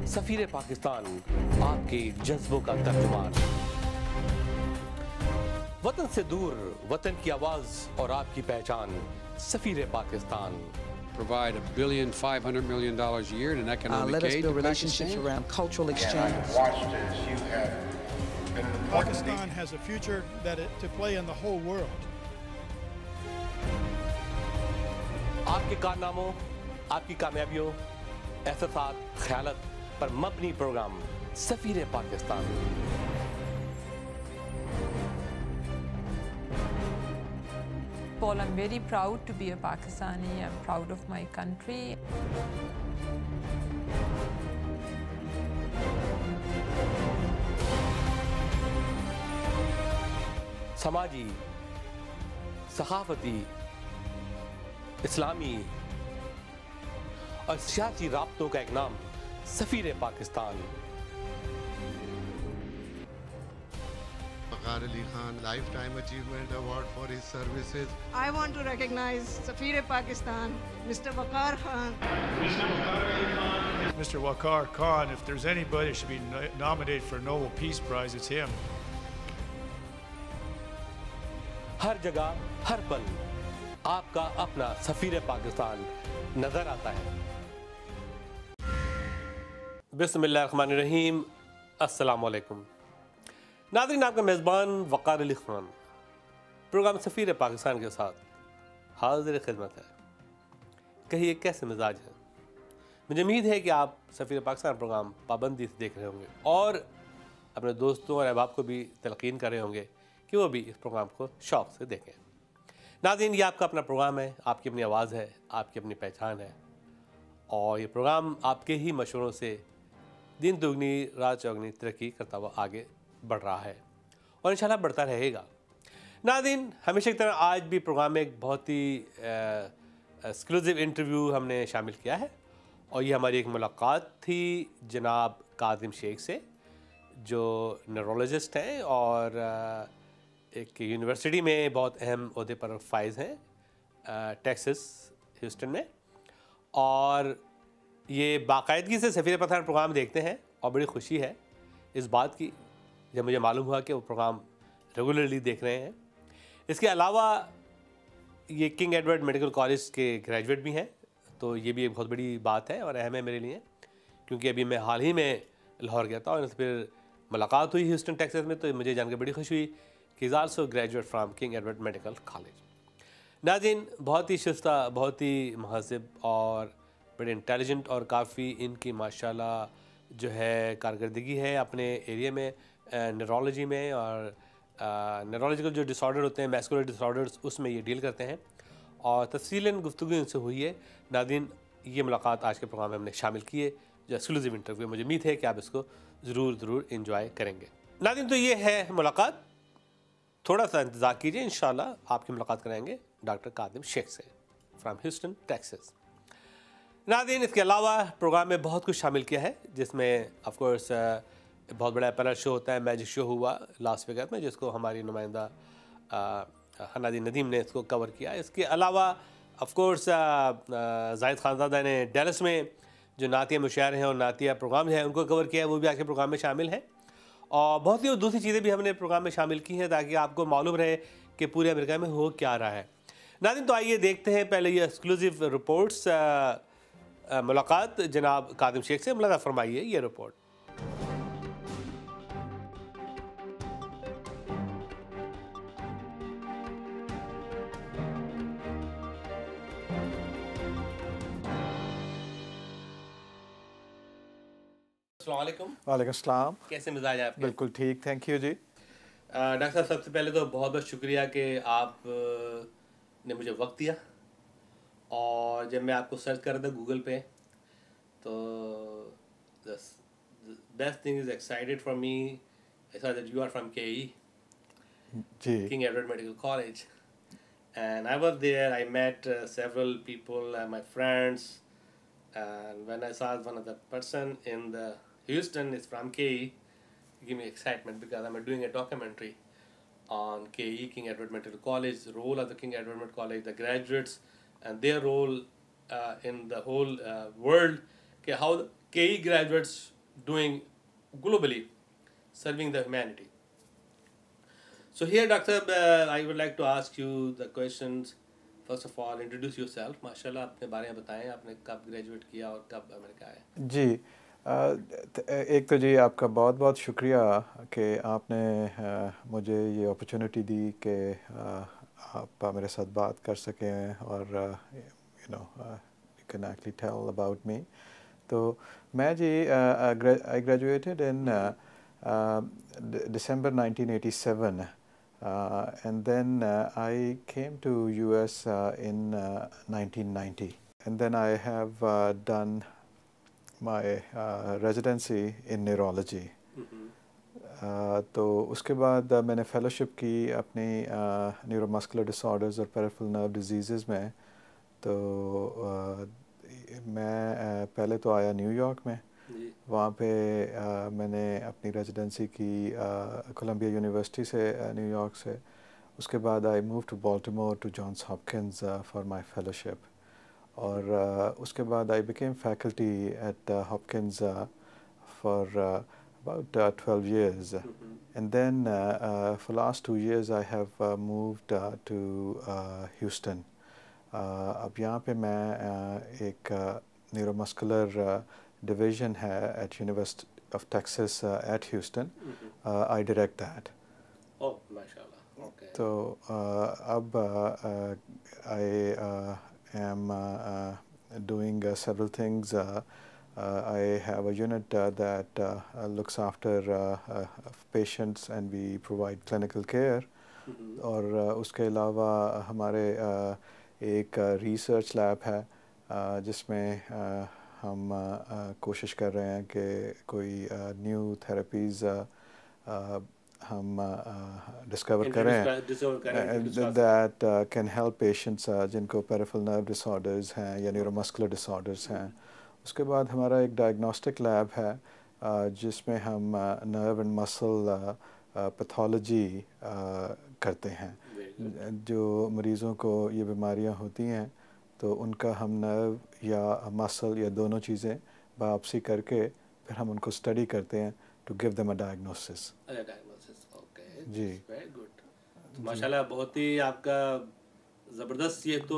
सफीर पाकिस्तान, आपके जज्बों का तर्जुमान। वतन से दूर, वतन की आवाज और आपकी पहचान, सफीर Pakistan. Provide $1.5 billion a year in economic let us aid build to relationships Pakistan. around cultural exchange. I've watched as you have been an important Pakistan has a future to play in the whole world. आपके कारनामों, आपकी कामयाबियों, एहसासात, ख्यालत पर मबनी programme सफीर Pakistan. Paul, I'm very proud to be a Pakistani. I'm proud of my country. समाजी, सहाफती, इस्लामी और सियासी राब्तों का एक नाम सफीर Pakistan. Waqar Ali Khan Lifetime Achievement Award for his services. I want to recognize Safir Pakistan, Mr. Waqar Khan. Mr. Waqar Khan, if there's anybody who should be nominated for a Nobel Peace Prize, it's him. हर जगह, हर पल आपका अपना सफीर पाकिस्तान नजर आता है। बिस्मिल्लाहिर्रहमानिर्रहीम, अस्सलाम वालेकुम। नाज़रीन, आपका मेज़बान वक़ार अली ख़ान प्रोग्राम सफ़ीर पाकिस्तान के साथ हाज़िर खिदमत है। कहिए कैसे मिजाज हैं? मुझे उम्मीद है कि आप सफ़ीर पाकिस्तान प्रोग्राम पाबंदी से देख रहे होंगे और अपने दोस्तों और अहबाब को भी तलक़ीन कर रहे होंगे कि वो भी इस प्रोग्राम को शौक़ से देखें। नाज़रीन, ये आपका अपना प्रोग्राम है, आपकी अपनी आवाज़ है, आपकी अपनी पहचान है और ये प्रोग्राम आपके ही मशवरों से दिन दुगनी रात चौगनी तरक्की करता हुआ आगे बढ़ रहा है और इंशाल्लाह बढ़ता रहेगा। नाज़रीन, हमेशा की तरह आज भी प्रोग्राम में एक बहुत ही एक्सक्लूसिव इंटरव्यू हमने शामिल किया है और ये हमारी एक मुलाकात थी जनाब काजिम शेख से, जो न्यूरोलॉजिस्ट हैं और एक यूनिवर्सिटी में बहुत अहम ओहदे पर फाइज हैं टेक्सास ह्यूस्टन में, और ये बाकायदगी से सफ़ीर पाकिस्तान प्रोग्राम देखते हैं और बड़ी खुशी है इस बात की जब मुझे मालूम हुआ कि वो प्रोग्राम रेगुलरली देख रहे हैं। इसके अलावा ये किंग एडवर्ड मेडिकल कॉलेज के ग्रेजुएट भी हैं, तो ये भी एक बहुत बड़ी बात है और अहम है मेरे लिए, क्योंकि अभी मैं हाल ही में लाहौर गया था और इनसे फिर मुलाकात हुई ह्यूस्टन टेक्सास में, तो मुझे जानकर बड़ी खुशी हुई कि is also graduate from king Edward Medical college. नाज़रीन, बहुत ही शिस्ता, बहुत ही महज़ब और बड़े इंटेलिजेंट और काफ़ी इनकी माशाल्लाह जो है कारकर्दगी है अपने एरिया में न्यूरोलॉजी में, और न्यूरोलॉजिकल जो डिसऑर्डर होते हैं, मैस्कुलर डिसऑर्डर्स, उसमें ये डील करते हैं और तफसीलन गुफ्तगू इनसे हुई है। नाज़रीन, ये मुलाकात आज के प्रोग्राम में हमने शामिल की है जो एक्सक्लूसिव इंटरव्यू। मुझे उम्मीद है कि आप इसको ज़रूर इंजॉय करेंगे। नाज़रीन, तो ये है मुलाकात, थोड़ा सा इंतज़ार कीजिए, इंशाल्लाह आपकी मुलाकात कराएंगे डॉक्टर काजिम शेख से फ्राम ह्यूस्टन टेक्सास। नाज़रीन, इसके अलावा प्रोग्राम में बहुत कुछ शामिल किया है, जिसमें ऑफ कोर्स बहुत बड़ा पैनल शो होता है, मैजिक शो हुआ लास वेगास में, जिसको हमारी नुमाइंदा हनादी नदीम ने इसको कवर किया। इसके अलावा ऑफ कोर्स जाहिद खानज़ादा ने डेलस में जो नातिया मुशायर हैं और नातिया प्रोग्राम है उनको कवर किया है, वो भी आज के प्रोग्राम में शामिल है और बहुत ही दूसरी चीज़ें भी हमने प्रोग्राम में शामिल की हैं ताकि आपको मालूम रहे कि पूरे अमेरिका में हो क्या रहा है। नाज़रीन, तो आइए देखते हैं पहले ये एक्सक्लूसिव रिपोर्ट्स, मुलाकात जनाब काजिम शेख से। मुलाज़ा फरमाइए ये रिपोर्ट। वालेकुम अस्सलाम। कैसे मिजाज है आपके? बिल्कुल ठीक, थैंक यू जी। डॉक्टर साहब, सबसे पहले तो बहुत बहुत शुक्रिया कि आप ने मुझे वक्त दिया, और जब मैं आपको सर्च कर रहा था गूगल पे तो the best thing is excited for me, I saw that you are from K E, King Edward Medical College, and I was there, I met several people, my friends, and when I saw one of the person in the Houston is from KE, it gave me excitement because I'm doing a documentary on KE, King Edward Medical College, the role of the King Edward Medical College, the graduates and their role in the whole world, how the KE graduates doing globally, serving the humanity. So here, Doctor, I would like to ask you the questions. First of all, introduce yourself. माशाल्लाह अपने बारे में बताएं, आपने कब graduate किया और कब अमेरिका आए? जी एक तो जी आपका बहुत बहुत शुक्रिया कि आपने मुझे ये अपॉर्चुनिटी दी कि आप मेरे साथ बात कर सकें और you can actually tell about me. तो मैं जी I graduated in December 1987 and then I came to US in 1990 and then I have done my residency in neurology. तो उसके बाद मैंने फेलोशिप की अपनी न्यूरोमस्कुलर डिसऑर्डर्स और पेरिफेरल नर्व डिजीज़ में. तो मैं पहले तो आया न्यूयॉर्क में, वहाँ पे मैंने अपनी रेजिडेंसी की कोलंबिया यूनिवर्सिटी से न्यूयॉर्क से. उसके बाद I move to Baltimore to Johns Hopkins for my fellowship और उसके बाद I became faculty at Hopkins for about 12 years and then for last 2 years I have moved to Houston. अब यहाँ पे मैं एक न्यूरोमस्कुलर division है at University of Texas at Houston. I direct that. Oh, mashallah. Okay. So अब I am doing several things. I have a unit that looks after patients and we provide clinical care. और उसके अलावा हमारे एक research lab है जिसमें हम कोशिश कर रहे हैं कि कोई न्यू थेरेपीज़ हम डिस्कवर करें दैट कैन हेल्प पेशेंट्स जिनको पेरिफेरल नर्व डिसऑर्डर्स हैं या न्यूरोमस्कुलर डिसऑर्डर्स हैं. उसके बाद हमारा एक डायग्नोस्टिक लैब है जिसमें हम नर्व एंड मसल पैथोलॉजी करते हैं. जो मरीज़ों को ये बीमारियां होती हैं तो उनका हम नर्व या मसल या दोनों चीज़ें बायोप्सी करके फिर हम उनको स्टडी करते हैं to give them a diagnosis. Okay जी, वेरी गुड. माशाल्लाह बहुत ही आपका ज़बरदस्त ये तो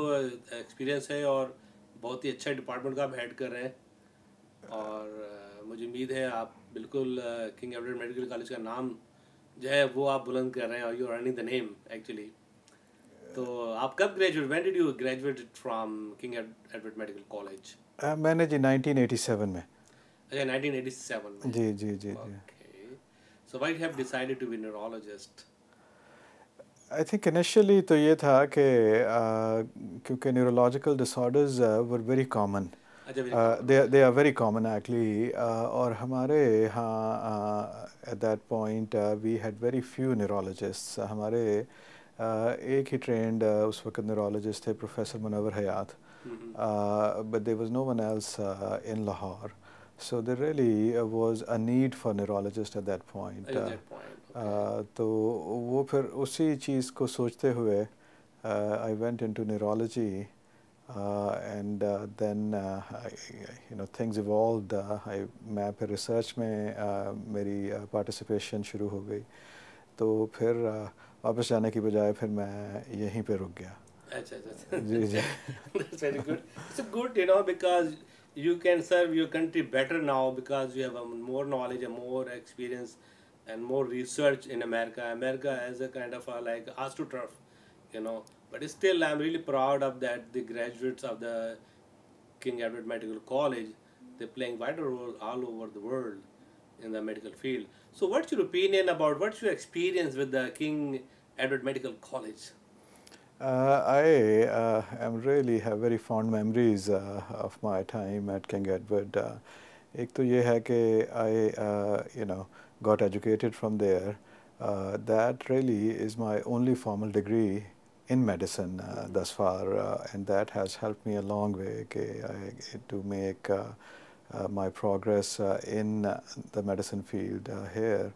एक्सपीरियंस है और बहुत ही अच्छा डिपार्टमेंट का आप हेड कर रहे हैं और मुझे उम्मीद है आप बिल्कुल किंग एडवर्ड मेडिकल कॉलेज का नाम जो है वो आप बुलंद कर रहे हैं और you are earning the name actually. तो आप कब graduate, when did you graduated from King Edward Medical College? मैंने जी 1987 में. अच्छा 1987 में. जी जी जी. Okay. So why have decided to be neurologist? I think initially तो ये था कि क्योंकि neurological disorders were very common. they are very common actually और हमारे यहाँ at that point we had very few neurologists. हमारे एक ही trained उस वक्त neurologist थे professor Munawwar Hayat, but there was no one else in Lahore, so there really was a need for neurologist at that point. तो वो फिर उसी चीज़ को सोचते हुए I went into neurology. And then things evolved. मैं फिर रिसर्च में मेरी पार्टिसिपेशन शुरू हो गई तो फिर वापस जाने की बजाय फिर मैं यहीं पे रुक गया. अच्छा जी जी. That's very good. It's good, because you can serve your country better now because you have more knowledge and more experience and more research in America. America has a kind of like astroturf, But still, I'm really proud of that. The graduates of the King Edward Medical College, they're playing vital role all over the world in the medical field. So, what's your opinion about? What's your experience with the King Edward Medical College? I am really have very fond memories of my time at King Edward. एक तो ये है कि I got educated from there. That really is my only formal degree in medicine thus far, and that has helped me a long way to make my progress in the medicine field here.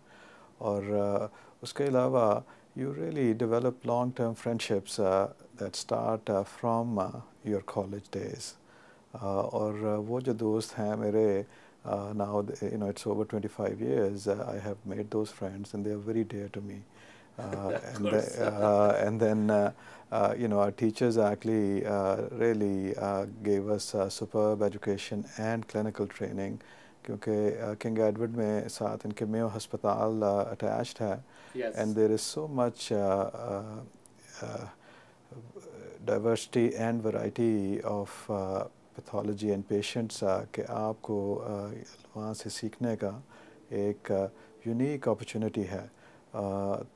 और उसके अलावा you really develop long-term friendships that start from your college days. और वो जो दोस्त हैं मेरे Now, it's over 25 years. I have made those friends, and they are very dear to me. And then, our teachers actually really gave us superb education and clinical training. क्योंकि King Edward में साथ इनके Mayo हस्पताल attached है, and there is so much diversity and variety of pathology and patients कि आपको वहाँ से सीखने का एक unique opportunity है.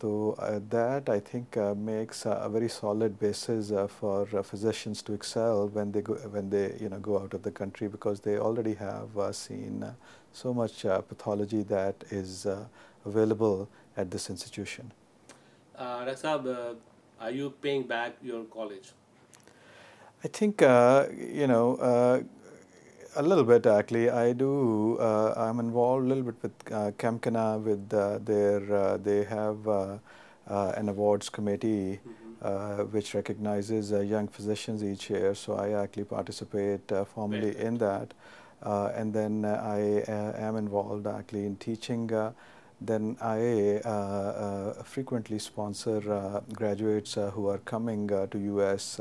So that I think makes a very solid basis for physicians to excel when they go out of the country, because they already have seen so much pathology that is available at this institution. Rasab, are you paying back your college? I think a little bit actually. I do. I'm involved a little bit with Kemkana with they have an awards committee which recognizes young physicians each year. So I actually participate formally in that, and then I am involved actually in teaching. Then I frequently sponsor graduates who are coming to US.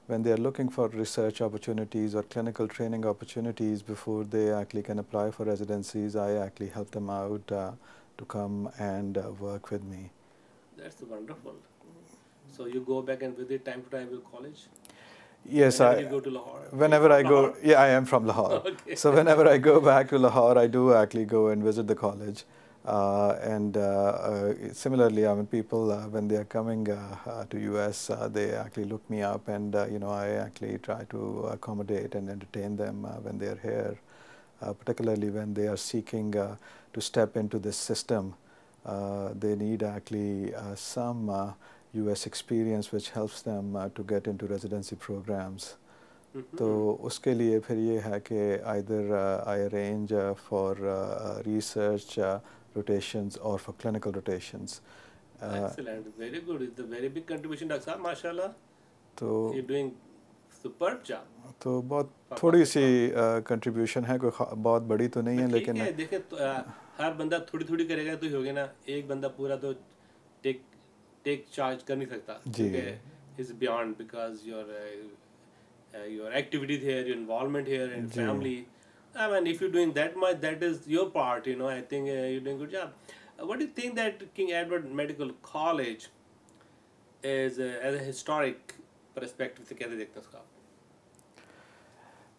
When they are looking for research opportunities or clinical training opportunities before they actually can apply for residencies, I actually help them out to come and work with me. That's wonderful. So you go back and visit time to time your college? Yes, whenever you go to Lahore? Whenever I go, yeah, I am from Lahore. Okay. So whenever I go back to Lahore, I do actually go and visit the college. And similarly, I mean, people when they are coming to US, they actually look me up, and I actually try to accommodate and entertain them when they are here, particularly when they are seeking to step into this system. They need actually some US experience which helps them to get into residency programs. तो उसके लिए फिर ये है कि either I arrange for research rotations or for clinical rotations. Excellent, very good. It's a very big contribution, Dr. Saab, mashallah. तो You're doing superb job. तो बहुत थोड़ी सी contribution है, कोई बहुत बड़ी तो नहीं है, लेकिन ठीक है, देखें हर बंदा थोड़ी थोड़ी करेगा तो ही होगा ना, एक बंदा पूरा तो take charge कर नहीं सकता. जी. It's beyond, because your activities here, your involvement here, and family. I mean, if you're doing that much, that is your part. I think you're doing a good job. What do you think that King Edward Medical College is, as a historic perspective, से कैसे देखते हैं उसका?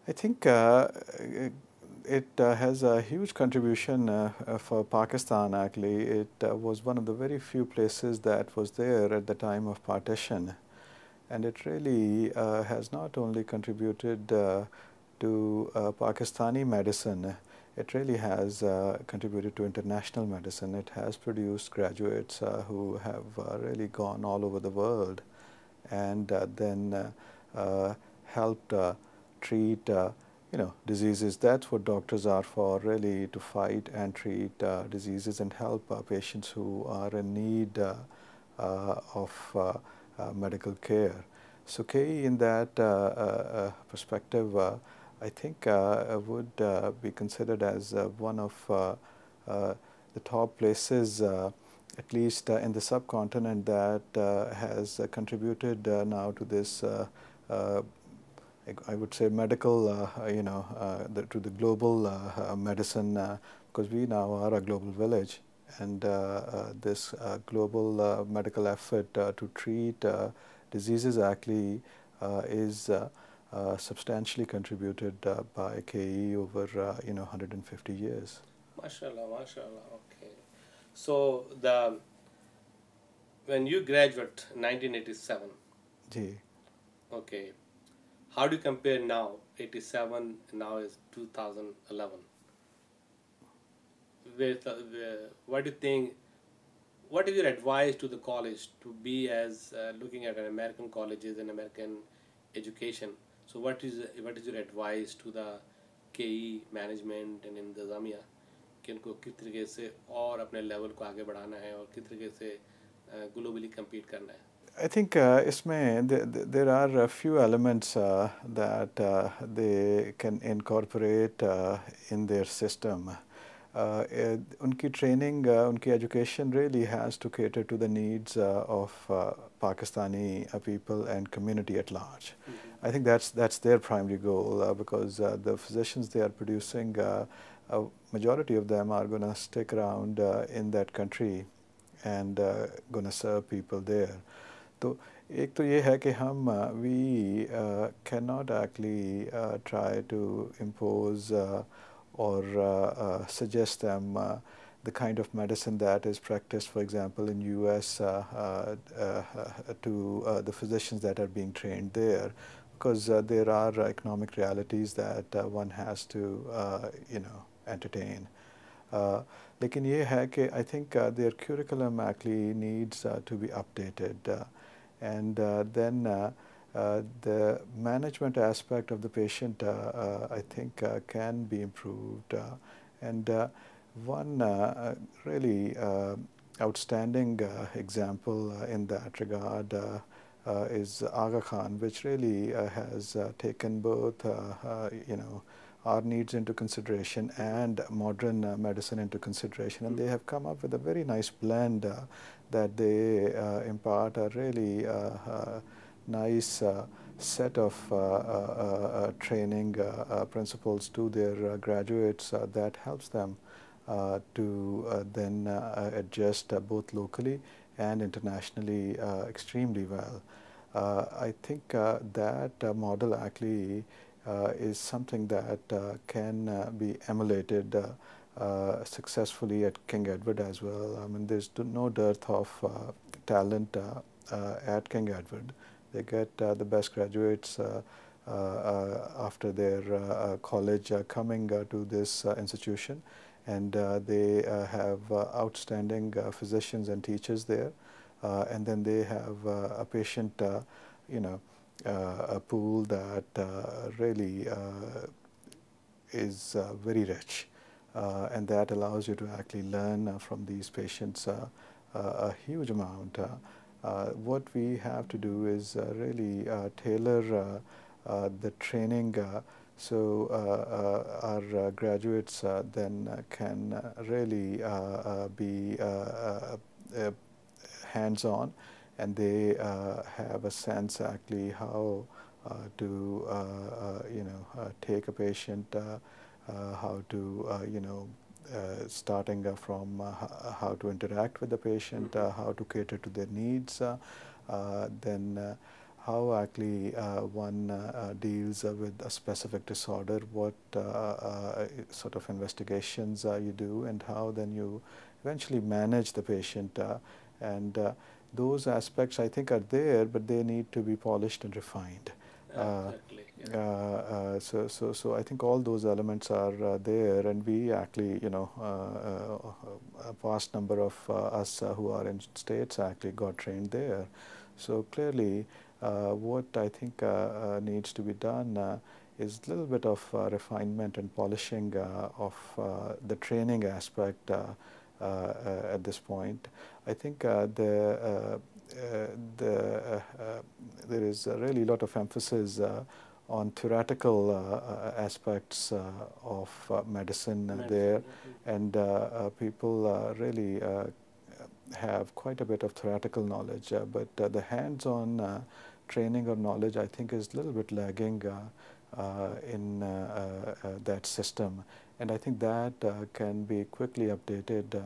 I think it has a huge contribution for Pakistan actually. It was one of the very few places that was there at the time of partition. And it really has not only contributed to Pakistani medicine, it really has contributed to international medicine. It has produced graduates who have really gone all over the world and then helped treat diseases. That's what doctors are for, really, to fight and treat diseases and help patients who are in need of medical care. So KE in that perspective, I think would be considered as one of the top places, at least in the subcontinent, that has contributed now to this, I would say, medical, to the global medicine, because we now are a global village. And this global medical effort to treat diseases actually is substantially contributed by KE over 150 years. Mashallah, mashallah. Okay. So when you graduate 1987. Ji. Okay. How do you compare now? 87 now is 2011. What do you think? What is your advice to the college to be as looking at an American colleges and American education? So what is your advice to the KE management and इंतज़ामिया कि उनको किस तरीके से और अपने level को आगे बढ़ाना है और किस तरीके से globally compete करना है? I think इसमें there are a few elements that they can incorporate in their system. Unki training, unki education really has to cater to the needs of Pakistani people and community at large. I think that's their primary goal because the physicians they are producing, a majority of them are going to stick around in that country and going to serve people there. तो एक तो ये है कि हम we cannot actually try to impose or suggest them the kind of medicine that is practiced, for example, in US to the physicians that are being trained there, because there are economic realities that one has to, entertain. लेकिन ये है कि I think their curriculum actually needs to be updated. And then the management aspect of the patient, I think, can be improved. And one really outstanding example in that regard is Aga Khan, which really has taken both, our needs into consideration and modern medicine into consideration. And they have come up with a very nice blend that they impart a really nice set of training principles to their graduates that helps them to then adjust both locally and internationally extremely well. I think that model actually is something that can be emulated successfully at King Edward as well. I mean, there's no dearth of talent at King Edward. They get the best graduates after their college coming to this institution, and they have outstanding physicians and teachers there, and then they have a patient, a pool that really is very rich, and that allows you to actually learn from these patients a huge amount. What we have to do is really tailor the training so our graduates then can really be hands-on, and they have a sense actually how to take a patient, how to starting from how to interact with the patient, how to cater to their needs, then how actually one deals with a specific disorder, what sort of investigations you do, and how then you eventually manage the patient. And those aspects I think are there, but they need to be polished and refined. So I think all those elements are there, and we actually, a vast number of us who are in states actually got trained there. So clearly, what I think needs to be done is a little bit of refinement and polishing of the training aspect at this point. I think there is really a lot of emphasis on theoretical aspects of medicine there, and people really have quite a bit of theoretical knowledge, but the hands-on training or knowledge I think is a little bit lagging in that system, and I think that can be quickly updated.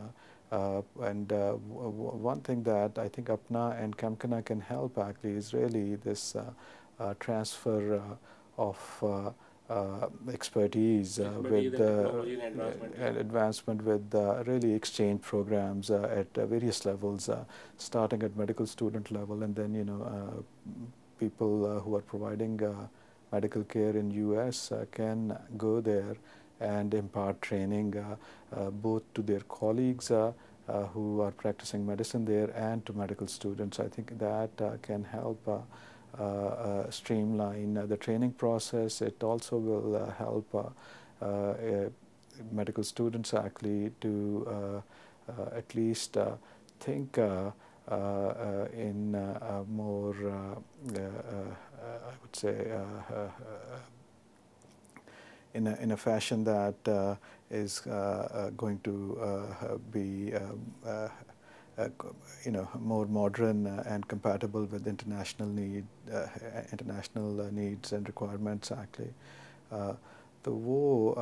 And one thing that I think APNA and Kamkana can help actually is really this transfer of expertise with and advancement with really exchange programs at various levels, starting at medical student level, and then people who are providing medical care in US can go there and impart training both to their colleagues who are practicing medicine there and to medical students. I think that can help streamline the training process. It also will help medical students actually to at least think in a more, I would say, in a fashion that is going to be more modern and compatible with international needs and requirements actually. तो वो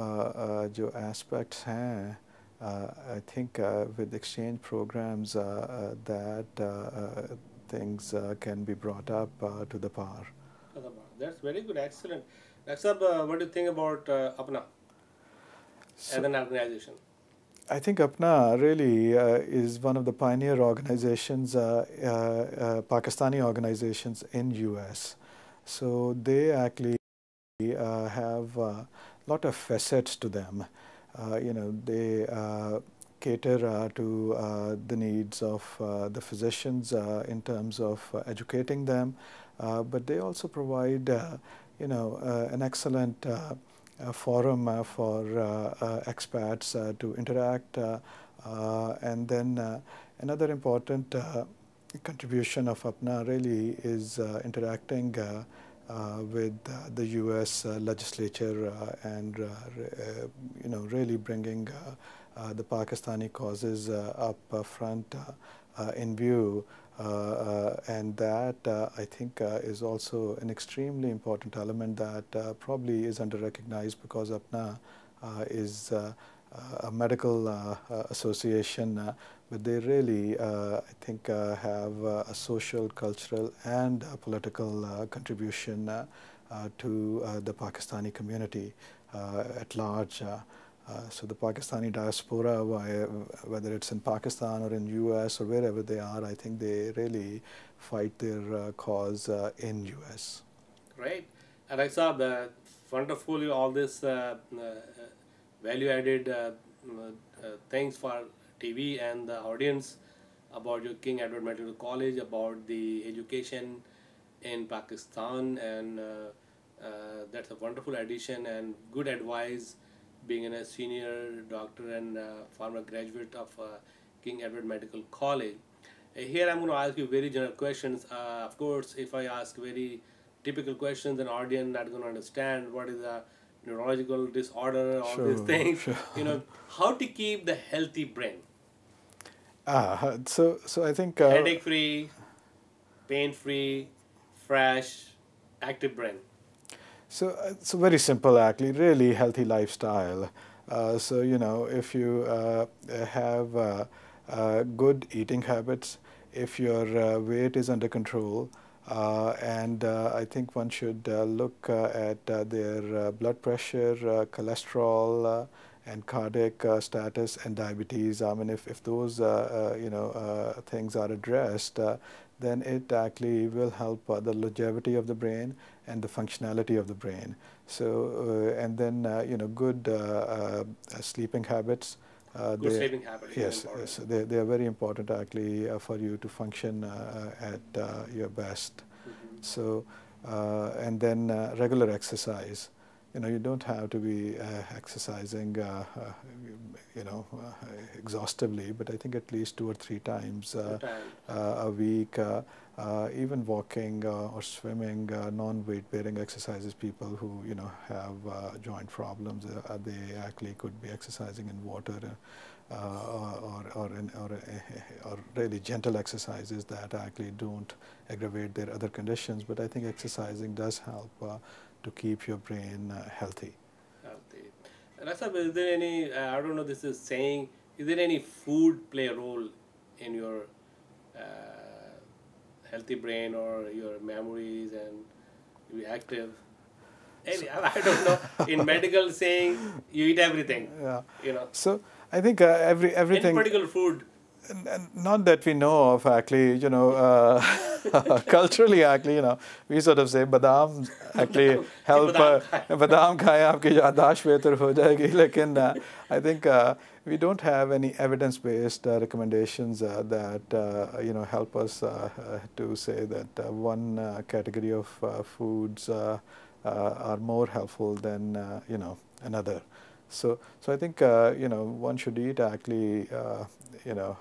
जो aspects हैं, I think with exchange programs that things can be brought up to the par. That's very good, excellent. Next up, what do you think about Apna as an organization? I think APNA really is one of the pioneer organizations, Pakistani organizations in US. So they actually have a lot of facets to them. They cater to the needs of the physicians in terms of educating them, but they also provide, an excellent forum for expats to interact, and then another important contribution of APNA really is interacting with the US legislature and really bringing the Pakistani causes up front in view, and that I think is also an extremely important element that probably is under-recognized because APNA is a medical association, but they really, I think, have a social, cultural, and political contribution to the Pakistani community at large. So the Pakistani diaspora, whether it's in Pakistan or in US or wherever they are, I think they really fight their cause in US. Right. And I saw wonderful all this value-added things for TV and the audience about your King Edward Medical College, about the education in Pakistan, and that's a wonderful addition and good advice, being a senior doctor and former graduate of King Edward Medical College. Here I'm going to ask you very general questions. Of course, if I ask very typical questions, an audience not going to understand what is a neurological disorder, all these things. Sure. How to keep the healthy brain? So I think Headache-free, pain-free, fresh, active brain. So it's very simple actually, really healthy lifestyle. So if you have good eating habits, if your weight is under control, and I think one should look at their blood pressure, cholesterol, and cardiac status and diabetes. I mean, if those things are addressed, then it actually will help the longevity of the brain and the functionality of the brain. So and then good sleeping habits. Good sleeping habits. Yes, yes, they are very important actually for you to function at your best. Mm-hmm. So and then regular exercise. You don't have to be exercising, exhaustively, but I think at least 2 or 3 times a week, even walking or swimming, non-weight-bearing exercises. People who have joint problems, they actually could be exercising in water, or really gentle exercises that actually don't aggravate their other conditions. But I think exercising does help to keep your brain healthy. And is there any, I don't know this is saying, is there any food play a role in your healthy brain or your memories and you be active? I don't know, in medical saying you eat everything. Yeah. So I think everything. Any particular food? Not that we know of actually, culturally actually, we sort of say badam actually help, badam khaye aapki yaadash behtar ho jayegi, lekin I think we don't have any evidence-based recommendations that help us to say that one category of foods are more helpful than another. So I think one should eat actually you know,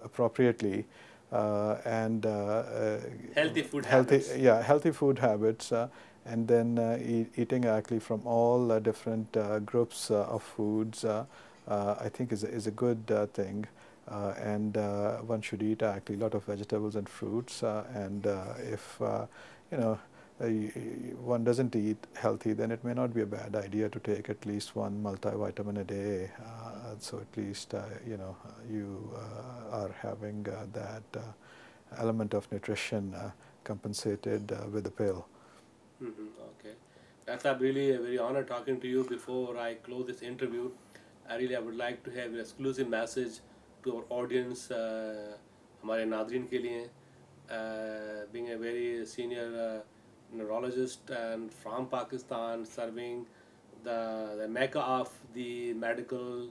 appropriately. And healthy food habits. Yeah, healthy food habits, and then eating actually from all different groups of foods, I think is a good thing. And one should eat actually a lot of vegetables and fruits. And if you know, one doesn't eat healthy, then it may not be a bad idea to take at least one multivitamin a day. So at least you know, you are having that element of nutrition compensated with a pill. Okay, that's really a very honor talking to you. Before I close this interview, I would like to have an exclusive message to our audience, हमारे नाज़रीन के लिए, being a very senior neurologist and from Pakistan, serving the mecca of the medical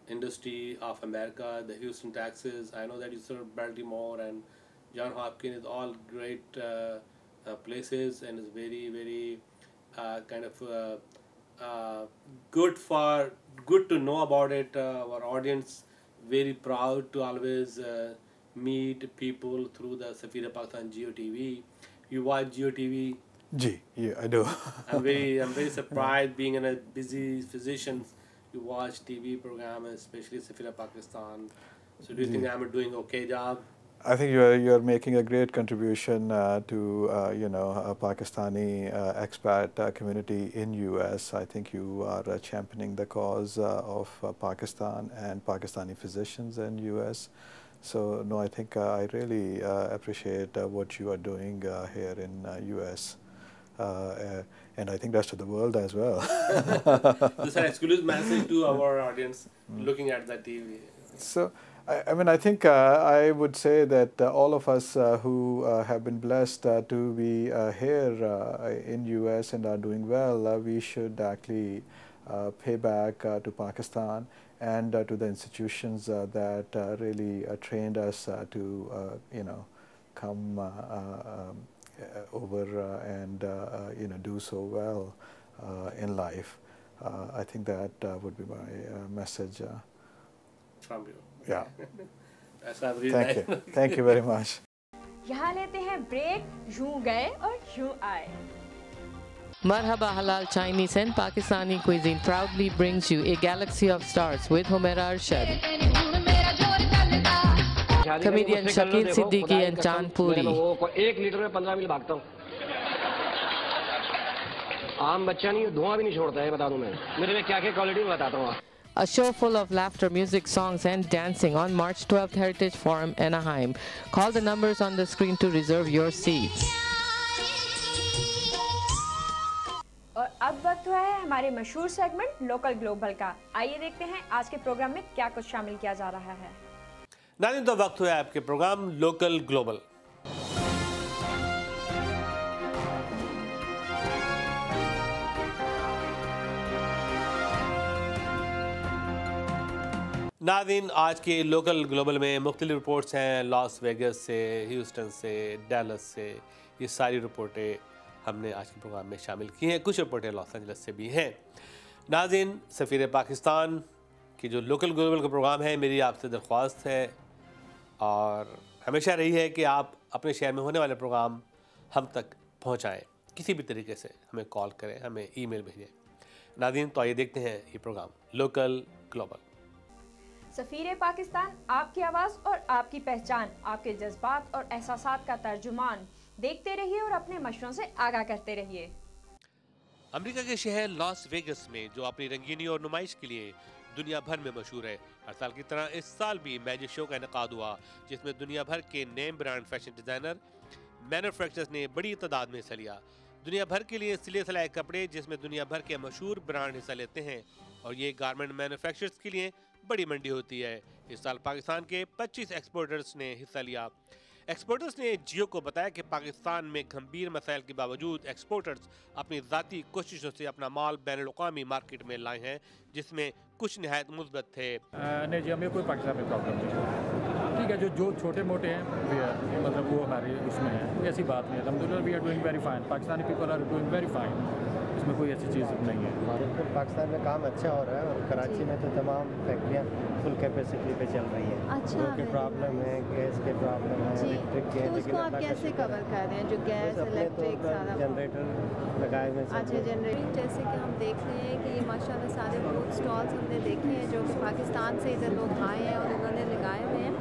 industry of America, the Houston, Texas. I know that you serve Baltimore and John Hopkins, all great places, and it's very, very kind of good to know about it. Our audience very proud to always meet people through the Safira Pakistan GeoTV. You watch GeoTV? Yeah, I do. I'm very surprised, being in a busy physician, you watch TV program, especially Safira Pakistan. So do you think I'm doing okay job? I think you're making a great contribution to you know, a Pakistani expat community in US. I think you are championing the cause of Pakistan and Pakistani physicians in US. So no, I think I really appreciate what you are doing here in US. And I think that's to the world as well. This is an exclusive message to our audience looking at the TV. So, I mean, I think I would say that all of us who have been blessed to be here in US and are doing well, we should actually pay back to Pakistan and to the institutions that really trained us to, you know, come over and you know, do so well in life. I think that would be my message. From you. Yeah. That's really Thank nice. you. Thank you very much. यहाँ लेते हैं break, यूं गए और यूं आए. Marhaba Halal Chinese and Pakistani cuisine proudly brings you a galaxy of stars with Humaira Arshad, comedian Shakil Siddiqui and Chan Puri. 1 litre में 15 मील भागता हूँ. आम बच्चा नहीं, धुआं भी नहीं छोड़ता है, बता दूं मैं. मेरे में क्या-क्या क्वालिटी बताता हूँ. A show full of laughter, music, songs and dancing on March 12th Heritage Forum, Anaheim. Call the numbers on the screen to reserve your seats. और अब वक्त हुआ है हमारे मशहूर सेगमेंट लोकल ग्लोबल का. आइए देखते हैं आज के प्रोग्राम में क्या कुछ शामिल किया जा रहा है. नाज़रीन, तो वक्त हुआ है आपके प्रोग्राम लोकल ग्लोबल. नाज़रीन, आज के लोकल ग्लोबल में मुख्तलिफ रिपोर्ट्स हैं. लॉस वेगस से, ह्यूस्टन से, डैलस से, ये सारी रिपोर्टें हमने आज के प्रोग्राम में शामिल की हैं. कुछ रिपोर्टें लॉस एंजल्स से भी हैं. नाज़रीन, सफ़ीर पाकिस्तान की जो लोकल ग्लोबल का प्रोग्राम है, मेरी आपसे दरख्वास्त है और हमेशा रही है कि आप अपने शहर में होने वाले प्रोग्राम हम तक पहुँचाएँ. किसी भी तरीके से हमें कॉल करें, हमें ईमेल भेजें. नाज़रीन, तो आइए देखते हैं ये प्रोग्राम लोकल ग्लोबल. सफ़ीर पाकिस्तान, आपकी आवाज़ और आपकी पहचान, आपके जज्बात और एहसासात का तर्जुमान. देखते रहिए और अपने मशवरों से आगाह करते रहिए. अमेरिका के शहर लॉस वेगस में, जो अपनी रंगीनी और नुमाइश के लिए दुनिया भर में मशहूर है, हर साल की तरह इस साल भी मैजिक शो का इनेकाद हुआ, जिसमें दुनिया भर के name brand fashion designer manufacturers ने बड़ी तादाद में हिस्सा लिया. दुनिया भर के लिए सिले सिलाए कपड़े, जिसमें दुनिया भर के मशहूर ब्रांड हिस्सा लेते हैं, और ये गारमेंट मैन्युफैक्चरर्स के लिए बड़ी मंडी होती है. इस साल पाकिस्तान के 25 एक्सपोर्टर्स ने हिस्सा लिया. एक्सपोर्टर्स ने जियो को बताया कि पाकिस्तान में गंभीर मसाइल के बावजूद एक्सपोर्टर्स अपनी ज़ाती कोशिशों से अपना माल बैनुल-अक़वामी मार्केट में लाए हैं, जिसमें कुछ निहायत मुस्बत थे. नहीं जी, हमें कोई पाकिस्तान में प्रॉब्लम नहीं है. ठीक है, जो छोटे मोटे हैं मतलब वो हमारे उसमें है, ऐसी बात नहीं है. अल्हम्दुलिल्लाह we are doing very fine. Pakistani people are doing very fine. उसमें कोई ऐसी चीज़ नहीं है। बिल्कुल, पाकिस्तान में काम अच्छा हो रहा है और कराची में तो तमाम फैक्ट्रियाँ फुल कैपेसिटी पे चल रही हैं। अच्छा, के प्रॉब्लम है, गैस के प्रॉब्लम है, इलेक्ट्रिक के, तो उसको आप कैसे कवर कर रहे हैं, जो गैस इलेक्ट्रिक सारा जनरेटर लगाए हुए? अच्छा, जनरेटर। जैसे कि हम देख रहे हैं कि ये माशाल्लाह सारे फूड स्टॉल्स हमने देखे हैं जो कि पाकिस्तान से इधर लोग आए हैं और उन्होंने लगाए हुए हैं।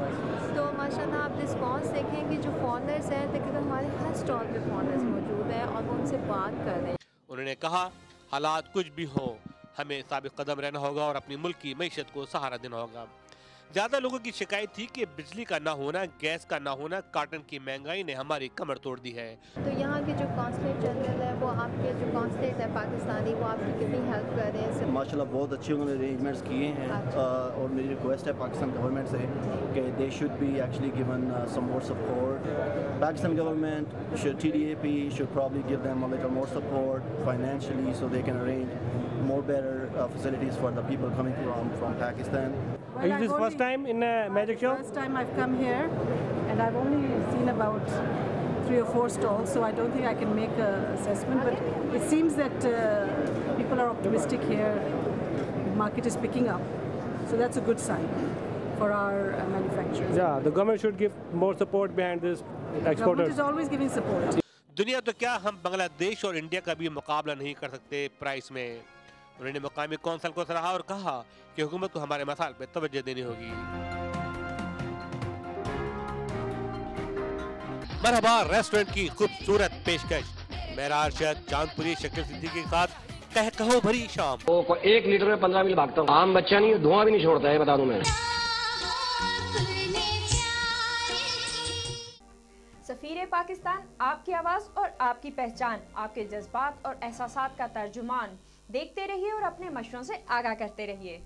तो माशाल्लाह आप रिस्पांस देखें कि जो फॉरनर्स हैं, तकरीबन हमारे हर स्टॉल पे फॉरनर्स मौजूद हैं और वो उनसे बात कर रहे हैं। उन्होंने कहा, हालात कुछ भी हो, हमें साबित कदम रहना होगा और अपनी मुल्क की मईशत को सहारा देना होगा। ज़्यादा लोगों की शिकायत थी कि बिजली का ना होना, गैस का ना होना, कॉटन की महंगाई ने हमारी कमर तोड़ दी है। तो यहाँ के जो कॉन्सुलेट जनरल है, वो आपके जो कॉन्सुलेट है पाकिस्तानी, वो आपकी कितनी हेल्प कर रहे हैं? माशाल्लाह बहुत अच्छे उन्होंने अरेंजमेंट्स किए हैं। और मेरी रिक्वेस्ट है पाकिस्तान गवर्नमेंट से कि they should be actually given some more support. Pakistan government should TDAP should probably give them a little more support financially so they can arrange more better facilities for the people coming from Pakistan. Is this first time in a magic show? First time I've come here, and I've only seen about 3 or 4 stalls, so I don't think I can make an assessment. But it seems that people are optimistic here. The market is picking up, so that's a good sign for our manufacturers. Yeah, the government should give more support behind this exporters. Government is always giving support. दुनिया तो क्या, हम बांग्लादेश और India का भी मुकाबला नहीं कर सकते प्राइस में। उन्होंने मुकामी कौंसल को सराहा और कहा कि हुकूमत को हमारे मसाइल पे तवज्जो देनी होगी। मरहबा रेस्टोरेंट की खूबसूरत पेशकश, मेरार शहद चांदपुरी शक्ल सिद्दीकी के साथ कहो भरी शाम। 1 लीटर में 15 मील भागता हूँ। आम बच्चा नहीं, धुआं भी नहीं छोड़ता है, बता दूं मैं। सफीर पाकिस्तान, आपकी आवाज़ और आपकी पहचान, आपके जज्बात और एहसासात का तर्जुमान। देखते रहिए और अपने मशवरों से आगाह करते रहिए।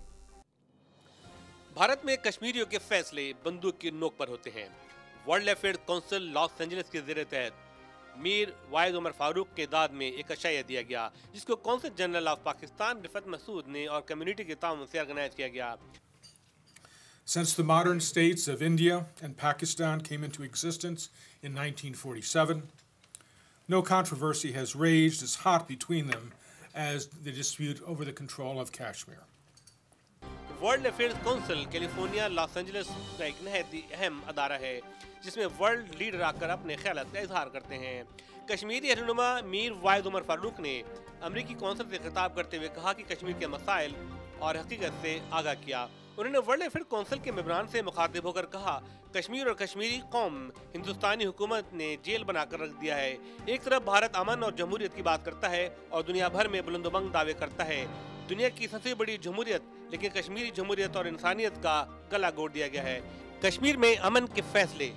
भारत में कश्मीरियों के फैसले बंदूक की नोक पर होते हैं। World affairs council Los Angeles के ज़ेरे तहत मीर वाहिद उमर फारूक के दाद में एक अशाया दिया गया, जिसको council general of Pakistan Rifat Masood ने और कम्युनिटी के ताउन से ऑर्गेनाइज किया गया। Since the modern states of India and Pakistan came into existence in 1947, no controversy has raged as hot between them as the dispute over the control of Kashmir. World affairs council California Los Angeles का एक नहायत अहम अदारा है, जिसमें world leader आकर अपने ख्यालात का इजहार करते हैं। कश्मीरी रहनुमा मीर वाहिद उमर फारूक ने अमरीकी कौंसिल से खिताब करते हुए कहा कि कश्मीर के मसाइल और हकीकत से आगाह किया। उन्होंने वर्ल्ड अफेयर काउंसिल के मेंबरान से मुखातिब होकर कहा, कश्मीर और कश्मीरी कौम हिंदुस्तानी हुकूमत ने जेल बनाकर रख दिया है। एक तरफ भारत अमन और जमहूरियत की बात करता है और दुनिया भर में बुलंदुबंग दावे करता है। दुनिया की सबसे बड़ी जमहूरियत, लेकिन कश्मीरी जमहूरियत और इंसानियत का गला घोट दिया गया है। कश्मीर में अमन के फैसले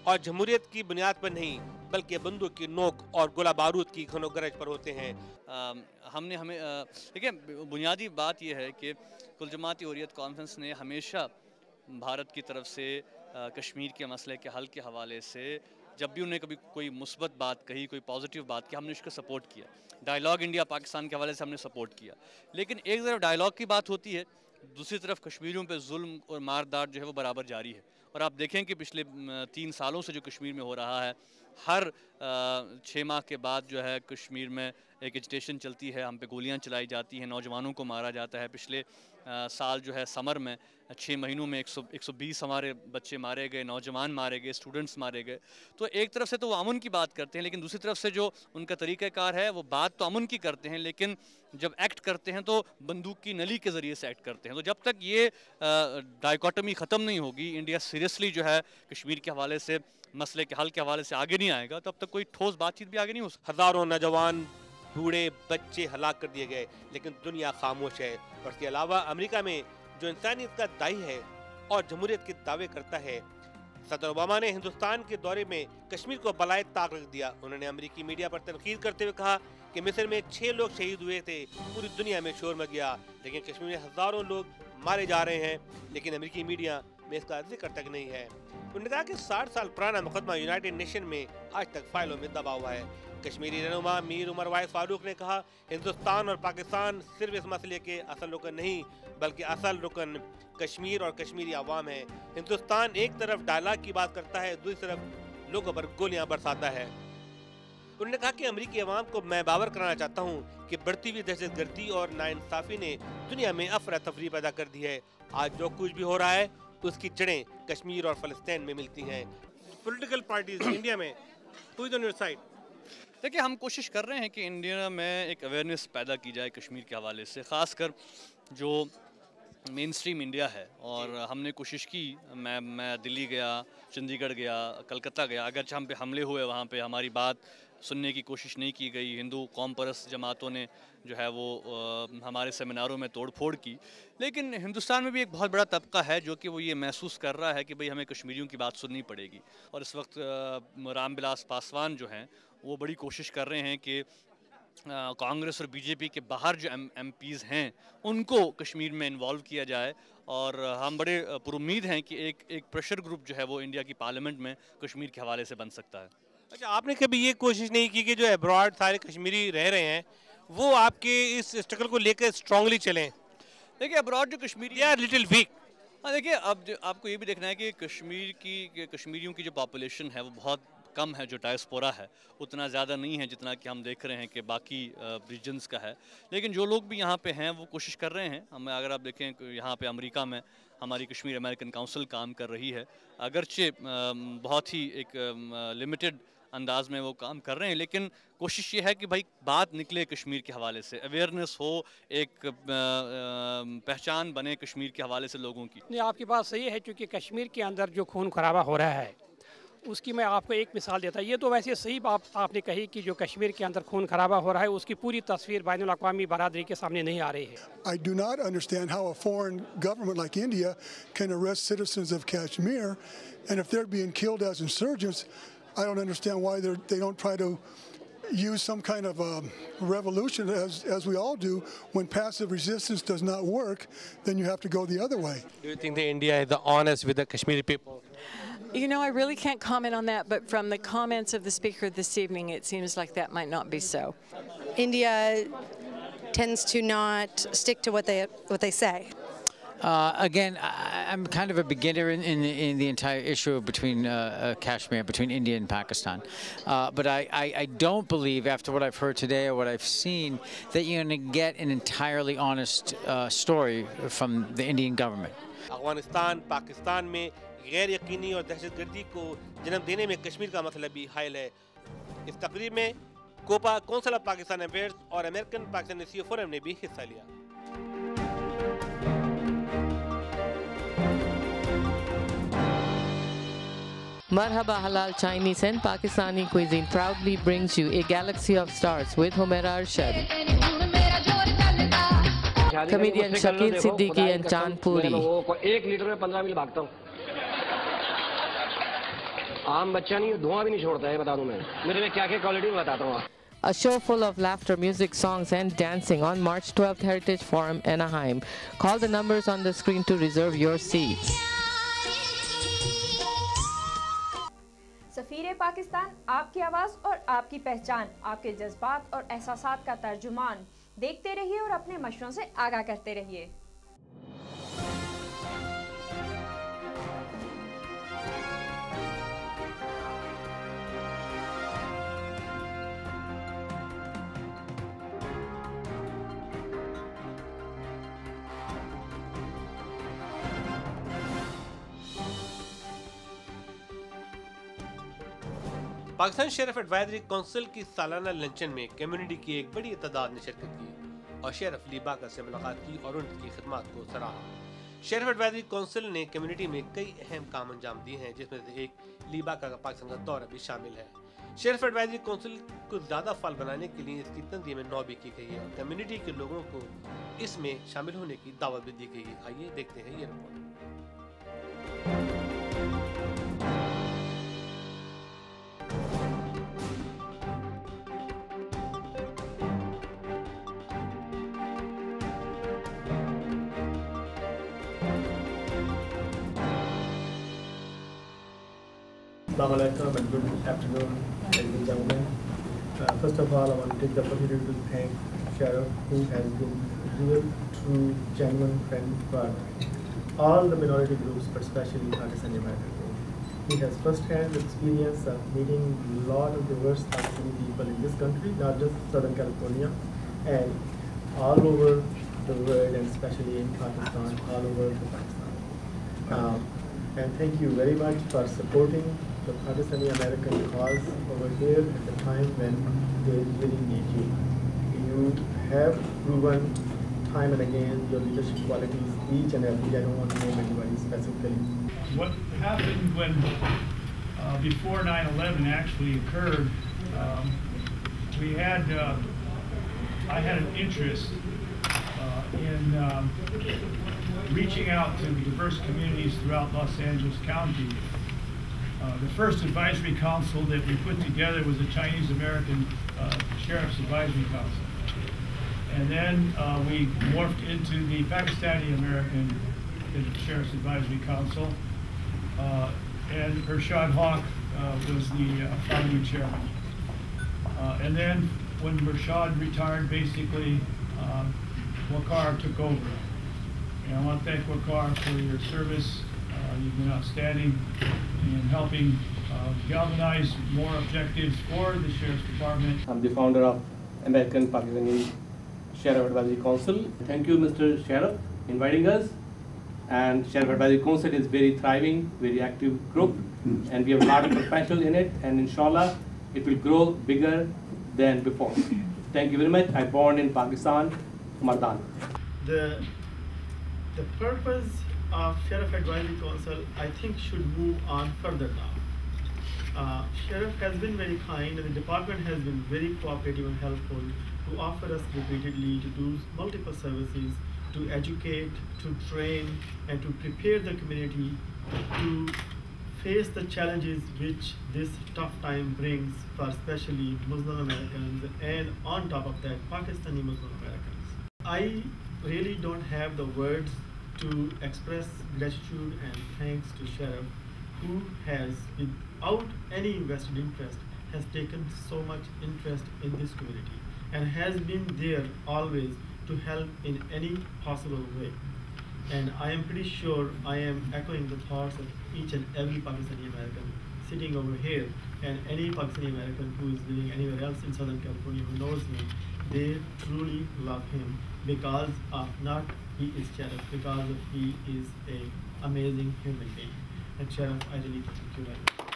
और जमहूरियत की बुनियाद पर नहीं, बल्कि बंदूक की नोक और गोला बारूद की खनो गरज पर होते हैं। हमें देखिए, बुनियादी बात यह है कि कुल जमाती हुर्रियत कॉन्फ्रेंस ने हमेशा भारत की तरफ से कश्मीर के मसले के हल के हवाले से जब भी उन्हें कभी कोई मुस्बत बात कही, कोई पॉजिटिव बात की, हमने उसको सपोर्ट किया। डायलॉग इंडिया पाकिस्तान के हवाले से हमने सपोर्ट किया। लेकिन एक तरफ डायलॉग की बात होती है, दूसरी तरफ कश्मीरियों पे जुल्म और मारदार जो है वो बराबर जारी है। और आप देखें कि पिछले 3 सालों से जो कश्मीर में हो रहा है, हर 6 माह के बाद जो है कश्मीर में एक एजिटेशन चलती है, हम पे गोलियां चलाई जाती हैं, नौजवानों को मारा जाता है। पिछले साल जो है समर में 6 महीनों में 120 हमारे बच्चे मारे गए, नौजवान मारे गए, स्टूडेंट्स मारे गए। तो एक तरफ से तो वो अमन की बात करते हैं, लेकिन दूसरी तरफ से जो उनका तरीक़ाकार है वो बात तो अमन की करते हैं, लेकिन जब एक्ट करते हैं तो बंदूक की नली के ज़रिए से एक्ट करते हैं। तो जब तक ये डायकोटमी ख़त्म नहीं होगी, इंडिया सीरियसली जो है कश्मीर के हवाले से, मसले के हल के हवाले से आगे नहीं आएगा, तब तक कोई ठोस बातचीत भी आगे नहीं हो सकती। हज़ारों नौजवान, बूढ़े, बच्चे हलाक कर दिए गए, लेकिन दुनिया खामोश है। और इसके अलावा अमेरिका में जो इंसानियत का दाई है और जमहूरियत के दावे करता है, सदर ओबामा ने हिंदुस्तान के दौरे में कश्मीर को बलाए ताक रख दिया। उन्होंने अमेरिकी मीडिया पर तनकीद करते हुए कहा कि मिस्र में 6 लोग शहीद हुए थे, पूरी दुनिया में शोर मच गया, लेकिन कश्मीर में हज़ारों लोग मारे जा रहे हैं, लेकिन अमेरिकी मीडिया में इसका जिक्र तक नहीं है। उन्होंने कहा कि 60 साल पुराना मुकदमा यूनाइटेड नेशन में आज तक फाइलों में दबा हुआ है। कश्मीरी रहनुमा मीर उमर वाहिद फारूक ने कहा, हिंदुस्तान और पाकिस्तान सिर्फ इस मसले के असल रुकन नहीं, बल्कि असल रुकन कश्मीर और कश्मीरी अवाम है। हिंदुस्तान एक तरफ डायलॉग की बात करता है, दूसरी तरफ लोगों पर गोलियां बरसाता है। उन्होंने कहा कि अमेरिकी अवाम को मैं बावर कराना चाहता हूँ कि बढ़ती हुई दहशतगर्दी और नाइंसाफी ने दुनिया में अफरा तफरी पैदा कर दी है। आज जो कुछ भी हो रहा है उसकी जड़ें कश्मीर और फलस्तीन में मिलती हैं। पॉलिटिकल पार्टीज इंडिया में, who is on your side? देखिए, हम कोशिश कर रहे हैं कि इंडिया में एक अवेयरनेस पैदा की जाए कश्मीर के हवाले से, ख़ासकर जो मेन स्ट्रीम इंडिया है। और हमने कोशिश की, मैं दिल्ली गया, चंडीगढ़ गया, कलकत्ता गया, अगरचे हम पे हमले हुए, वहाँ पे हमारी बात सुनने की कोशिश नहीं की गई। हिंदू कौम परस्त जमातों ने जो है वो हमारे सेमिनारों में तोड़ फोड़ की। लेकिन हिंदुस्तान में भी एक बहुत बड़ा तबका है जो कि वो ये महसूस कर रहा है कि भाई हमें कश्मीरियों की बात सुननी पड़ेगी। और इस वक्त रामविलास पासवान जो हैं वो बड़ी कोशिश कर रहे हैं कि कांग्रेस और बीजेपी के बाहर जो एमपीज़ हैं उनको कश्मीर में इन्वॉल्व किया जाए। और हम बड़े पुरुम्मीद हैं कि एक प्रेशर ग्रुप जो है वो इंडिया की पार्लियामेंट में कश्मीर के हवाले से बन सकता है। अच्छा, आपने कभी ये कोशिश नहीं की कि जो अब्रॉड सारे कश्मीरी रह रहे हैं वो आपके इस स्ट्रगल को लेकर स्ट्रांगली चलें? देखिए, अब्रॉड जो कश्मीरी आर लिटिल वीक। हाँ, देखिए, अब आपको ये भी देखना है कि कश्मीरियों की जो पॉपुलेशन है वो बहुत कम है, जो डायस्पोरा है उतना ज़्यादा नहीं है जितना कि हम देख रहे हैं कि बाकी रीजन्स का है। लेकिन जो लोग भी यहाँ पे हैं वो कोशिश कर रहे हैं। हमें अगर आप देखें यहाँ पे अमेरिका में हमारी कश्मीर अमेरिकन काउंसिल काम कर रही है, अगरचे बहुत ही एक लिमिटेड अंदाज में वो काम कर रहे हैं, लेकिन कोशिश ये है कि भाई बात निकले कश्मीर के हवाले से, अवेयरनेस हो, एक पहचान बने कश्मीर के हवाले से लोगों की। नहीं, आपकी बात सही है, क्योंकि कश्मीर के अंदर जो खून खराबा हो रहा है उसकी मैं आपको एक मिसाल देता हूँ। ये तो वैसे सही बात आपने कही कि जो कश्मीर के अंदर खून खराबा हो रहा है उसकी पूरी तस्वीर बैनुल अक़वामी बरादरी के सामने नहीं आ रही है। I do not understand how a foreign government like India can arrest citizens of Kashmir, and if they're being killed as insurgents, I don't understand why they don't try to use some kind of revolution as we all do. When passive resistance does not work, then you have to go the other way. Do you think that India is honest with the Kashmiri people? You know, I really can't comment on that, but from the comments of the speaker this evening, it seems like that might not be so. India tends to not stick to what they say. Again, I'm kind of a beginner in the entire issue between Kashmir, between India and Pakistan. But I don't believe, after what I've heard today or what I've seen, that you're going to get an entirely honest story from the Indian government. Afghanistan, Pakistan में गैर यकीनी और दहशतगर्दी को जन्म देने में कश्मीर का मसला भी हायल है। इस तकरीब में COPA council of Pakistan affairs और अमेरिकन पाकिस्तान एशिया फोरम ने भी हिस्सा लिया। Marhaba Halal Chinese and Pakistani cuisine proudly brings you a galaxy of stars with Humaira Arshad, comedian Shakil Siddiqui and Chand Puri. 1 litre में 15 मील भागता हूँ। आम बच्चा नहीं, धुआं भी नहीं छोड़ता है, बता दूं मैं। मेरे में क्या-क्या क्वालिटी बताता हूँ। A show full of laughter, music, songs and dancing on March 12th Heritage Forum, Anaheim. Call the numbers on the screen to reserve your seats. सफीर Pakistan, आपकी आवाज़ और आपकी पहचान, आपके जज्बात और एहसासात का तर्जुमान। देखते रहिए और अपने मशवरों से आगाह करते रहिए। पाकिस्तान शेरिफ एडवाइजरी काउंसिल की सालाना लंचन में कम्युनिटी की एक बड़ी तादाद ने शिरकत की और शेरिफ लीबाका से मुलाकात की और उनकी खिदमत को सराहा। शेरिफ एडवाइजरी काउंसिल ने कम्युनिटी में कई अहम काम अंजाम दिए हैं, जिसमें से एक लीबाका का पाकिस्तान का दौरा भी शामिल है। शेरिफ एडवाइजरी काउंसिल को ज़्यादा फाल बनाने के लिए इसकी तंजीम नौ भी की गई है और कम्युनिटी के लोगों को इसमें शामिल होने की दावत भी दी गई है। आइए देखते हैं ये report. Assalamu alaikum and good afternoon, ladies and gentlemen. First of all, I want to take the opportunity to thank Sheriff, who has been a real, true, genuine friend for all the minority groups, but especially Pakistani American group. He has first-hand experience of meeting a lot of diverse Pakistani people in this country, not just Southern California, and all over the world, and especially in Pakistan, all over Pakistan. And thank you very much for supporting the Pakistani American cause over here at the time when they really need you. You have proven time and again your leadership qualities each and every. I don't want to name anybody specifically. What happened when before 9/11 actually occurred? We had I had an interest in reaching out to diverse communities throughout Los Angeles County. The first advisory council that we put together was the Chinese American Sheriff's Advisory Council. And then we morphed into the Pakistani American Sheriff's Advisory Council. And Irshad Haq was the founding chairman. And then when Irshad retired, basically, Waqar took over. And I want to thank Waqar for your service. You've been outstanding in helping galvanize more objectives for the Sheriff's Department. I'm the founder of American Pakistani Sheriff Advisory Council. Thank you, Mr. Sheriff, inviting us. And Sheriff Advisory Council is very thriving, very active group, and we have a lot of professionals in it, and inshallah, it will grow bigger than before. Thank you very much. I'm born in Pakistan, Mardan. The purpose of Sheriff Advisory Council, I think, should move on further now. Sheriff has been very kind, and the department has been very cooperative and helpful to offer us repeatedly to do multiple services, to educate, to train, and to prepare the community to face the challenges which this tough time brings for especially Muslim Americans, and on top of that, Pakistani Muslim Americans. I really don't have the words to express gratitude and thanks to Sheriff, who has, without any invested interest, has taken so much interest in this community and has been there always to help in any possible way. And I am pretty sure I am echoing the thoughts of each and every Pakistani American sitting over here, and any Pakistani American who is living anywhere else in Southern California who knows me. They truly love him because of not he is Sheriff, because of he is an amazing human being. And Sheriff, I really thank you very much.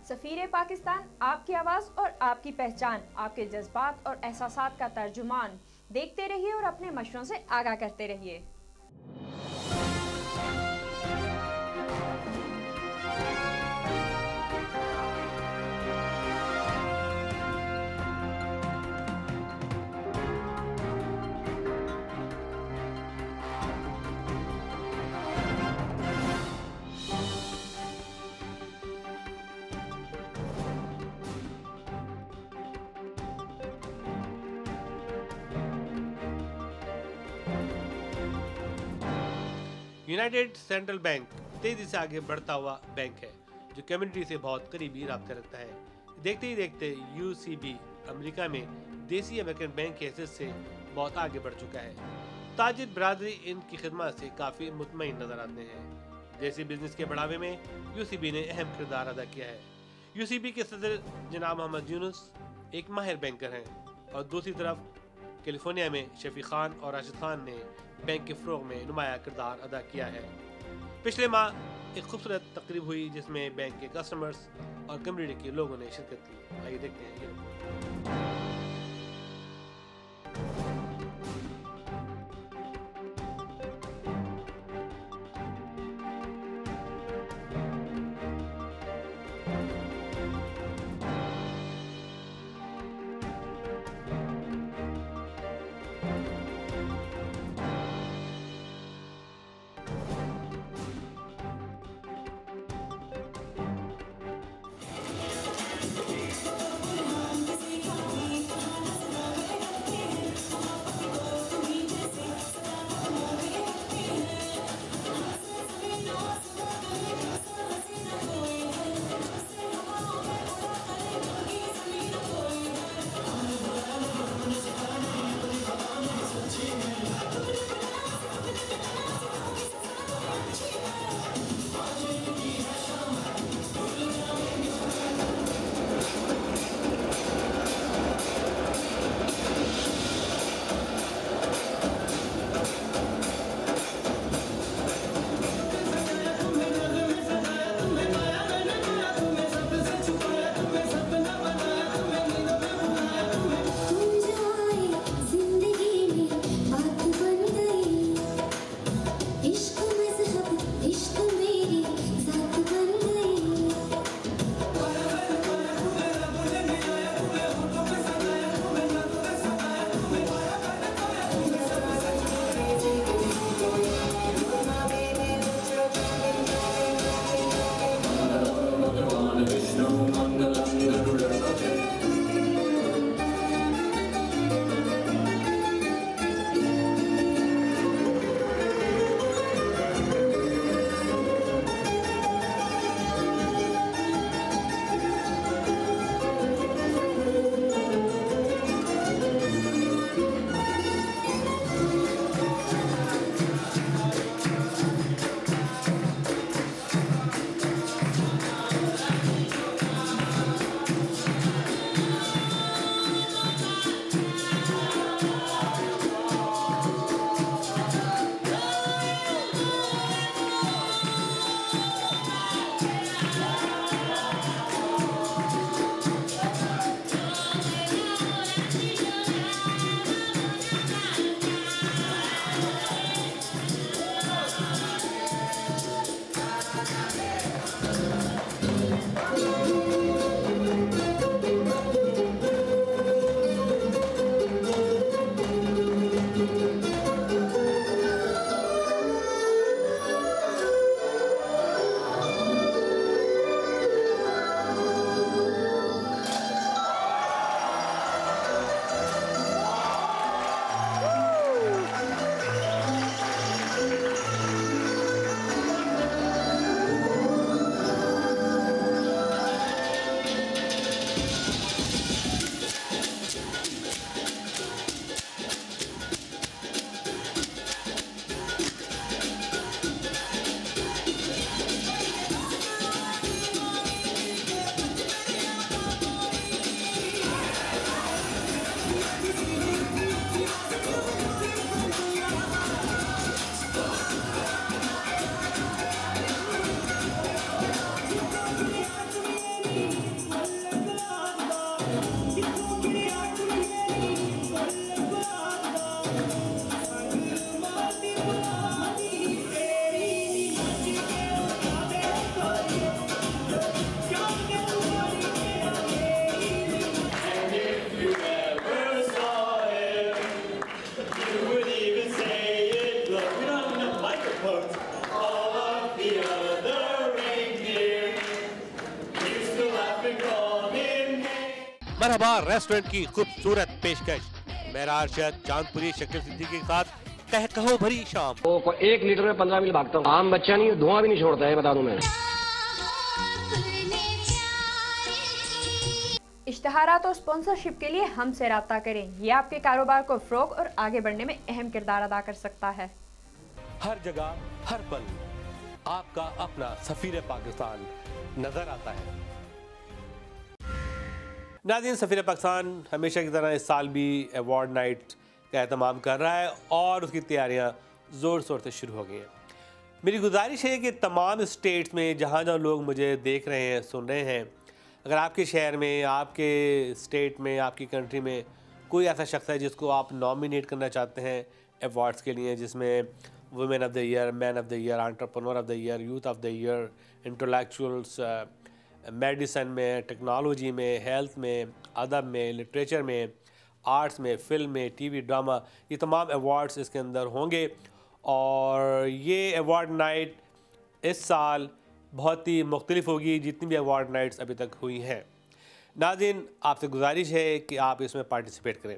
सफ़ीर पाकिस्तान, आपकी आवाज़ और आपकी पहचान, आपके जज्बात और एहसासात का तर्जुमान। देखते रहिए और अपने मशवरों से आगाह करते रहिए। यूनाइटेड सेंट्रल बैंक तेजी से आगे बढ़ता हुआ बैंक है जो कम्युनिटी से बहुत करीबी राब्ता रखता है। देखते ही देखते यूसीबी अमेरिका में देसी अमेरिकन बैंक की हैसियत से बहुत आगे बढ़ चुका है। ताजिर बरादरी इनकी खिदमत से काफ़ी मुतमईन नजर आते हैं। देसी बिजनेस के बढ़ावे में यूसीबी ने अहम किरदार अदा किया है। यूसीबी के सदर जनाब मोहम्मद यूनुस एक माहिर बैंकर हैं और दूसरी तरफ कैलिफोर्निया में शफी खान और राशिद खान ने बैंक के फ़रोग़ में नुमाया किरदार अदा किया है। पिछले माह एक खूबसूरत तकरीब हुई जिसमें बैंक के कस्टमर्स और कम्युनिटी के लोगों ने शिरकत की। आइए देखते हैं ये रिपोर्ट। मरहबा रेस्टोरेंट की खूबसूरत पेशकश मेरा अरशद चांदपुरी शकील सिद्दीकी के साथ कहो भरी शाम। तो 1 लीटर में 15 मील भागता हूँ। आम बच्चा नहीं, धुआं भी नहीं छोड़ता है, बता दूं मैं। इश्तहारात और स्पॉन्सरशिप के लिए हमसे राब्ता करें। ये आपके कारोबार को फ़रोग़ और आगे बढ़ने में अहम किरदार अदा कर सकता है। हर जगह हर पल आपका अपना सफीर पाकिस्तान नजर आता है। नाज़रीन, सफीर पाकिस्तान हमेशा की तरह इस साल भी अवार्ड नाइट का एहतमाम कर रहा है और उसकी तैयारियां ज़ोर शोर से शुरू हो गई हैं। मेरी गुजारिश है कि तमाम स्टेट्स में जहाँ जहाँ लोग मुझे देख रहे हैं, सुन रहे हैं, अगर आपके शहर में, आपके स्टेट में, आपकी कंट्री में कोई ऐसा शख्स है जिसको आप नॉमिनेट करना चाहते हैं अवार्ड्स के लिए, जिसमें women of the year, man of the year, entrepreneur of the year, youth of the year, intellectuals, medicine में, टेक्नोलॉजी में, हेल्थ में, अदब में, लिटरेचर में, आर्ट्स में, फिल्म में, टीवी ड्रामा, ये तमाम अवार्ड्स इसके अंदर होंगे। और ये अवार्ड नाइट इस साल बहुत ही मुख्तलिफ होगी जितनी भी अवार्ड नाइट्स अभी तक हुई हैं। नाज़रीन, आपसे गुजारिश है कि आप इसमें पार्टिसिपेट करें।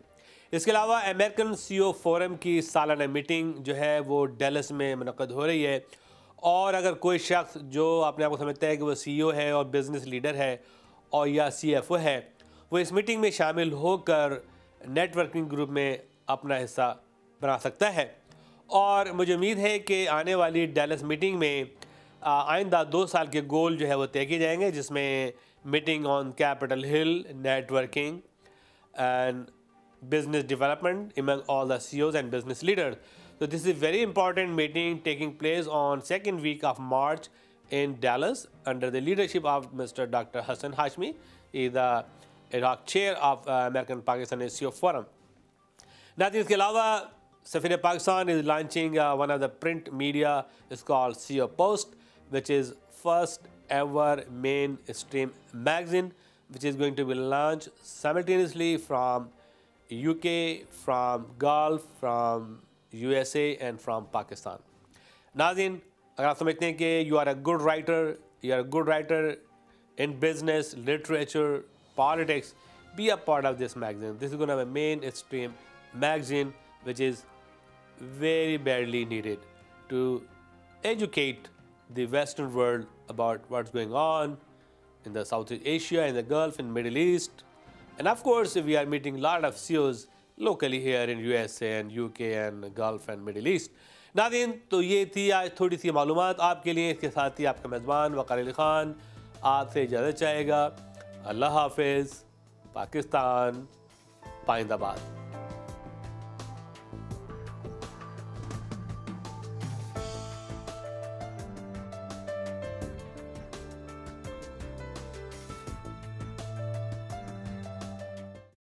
इसके अलावा अमेरिकन CEO फोरम की सालाना मीटिंग जो है वो डैलस में मुनक़्क़द हो रही है और अगर कोई शख्स जो अपने आप को समझता है कि वो CEO है और बिज़नेस लीडर है और या CFO है, वो इस मीटिंग में शामिल होकर नेटवर्किंग ग्रुप में अपना हिस्सा बना सकता है। और मुझे उम्मीद है कि आने वाली डैलस मीटिंग में आइंदा 2 साल के गोल जो है वो तय किए जाएंगे, जिसमें meeting on Capitol Hill, networking and business development among all the CEOs and business leaders. So this is a very important meeting taking place on 2nd week of March in Dallas under the leadership of Mr. Dr. Hassan Hashmi. He is the Iraq chair of American Pakistani CEO Forum. Now, इसके अलावा सफीर Pakistan is launching one of the print media. It's called CEO Post, which is first ever mainstream magazine, which is going to be launched simultaneously from UK, from Gulf, from USA and from Pakistan. नाज़रीन, अगर आप समझते हैं कि you are a good writer in business, literature, politics, be a part of this magazine. This is going to be a mainstream magazine which is very badly needed to educate the Western world about what's going on in the Southeast Asia, in the Gulf, in Middle East. And of course, we are meeting a lot of CEOs locally here in USA and UK and Gulf and Middle East. नाज़रीन, तो ये थी आज थोड़ी सी मालूमात आपके लिए। इसके साथ ही आपका मेज़बान वक़ार अली ख़ान आपसे इजाज़त चाहेगा। अल्लाह हाफ़िज़। पाकिस्तान पाइंदाबाद।